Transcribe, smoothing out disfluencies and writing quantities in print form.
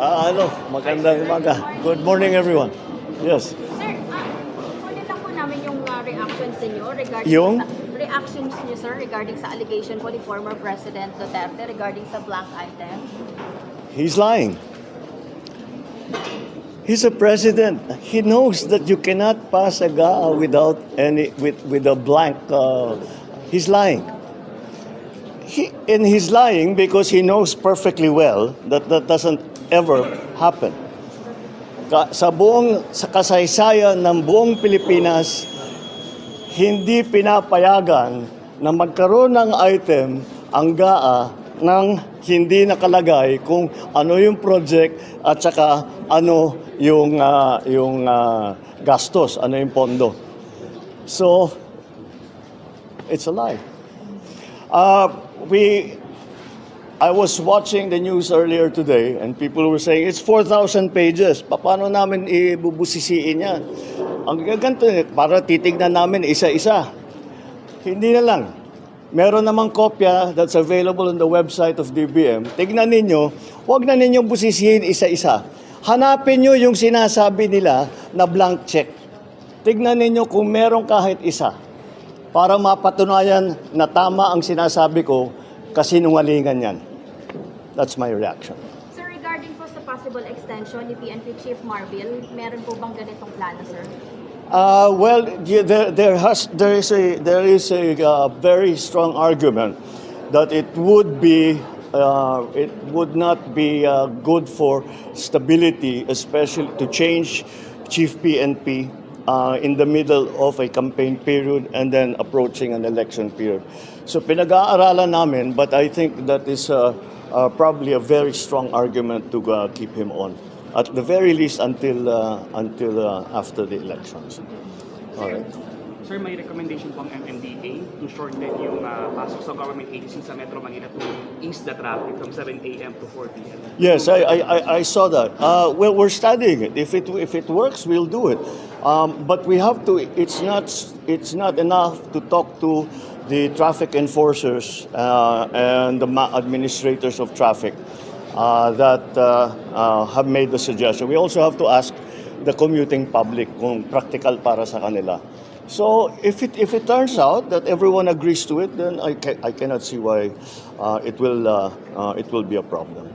Magandang umaga. Good morning, everyone. Yes. Sir, kunin lang po namin yung reactions niyo regarding Yung? reactions niyo, sir, regarding sa allegation po ni former President Duterte regarding sa blank item. He's lying. He's a president. He knows that you cannot pass a GAA without with a blank. He's lying. He's lying because he knows perfectly well that that doesn't ever happen. Sa kasaysayan ng buong Pilipinas, hindi pinapayagan na magkaroon ng item ang GAA nang hindi nakalagay kung ano yung project at saka ano yung gastos, ano yung pondo. So, it's a lie. I was watching the news earlier today and people were saying it's 4,000 pages. Paano namin ibubusisiin yan? Ang gaganto, para titignan namin isa-isa. Hindi na lang. Meron namang kopya that's available on the website of DBM. Tignan ninyo, huwag na ninyong busisihin isa-isa. Hanapin nyo yung sinasabi nila na blank check. Tignan ninyo kung meron kahit isa para mapatunayan na tama ang sinasabi ko, kasinungalingan yan. That's my reaction. Sir, regarding po sa possible extension ni PNP Chief Marbil, meron po bang ganitong plano, sir? Well, there is a very strong argument that it would not be good for stability, especially to change Chief PNP in the middle of a campaign period and then approaching an election period. So pinag-aaralan namin, but I think that is probably a very strong argument to keep him on, at the very least until after the elections. All right. Sir, may recommendation po ang MMDA to shorten yung pasok sa government agencies sa Metro Manila to ease the traffic from 7 a.m. to 4 p.m. Yes, I saw that. Well, we're studying it. If it works, we'll do it. But we have to. It's not enough to talk to the traffic enforcers and the administrators of traffic that have made the suggestion. We also have to ask the commuting public kung practical para sa kanila. So if it turns out that everyone agrees to it, then I cannot see why it will be a problem.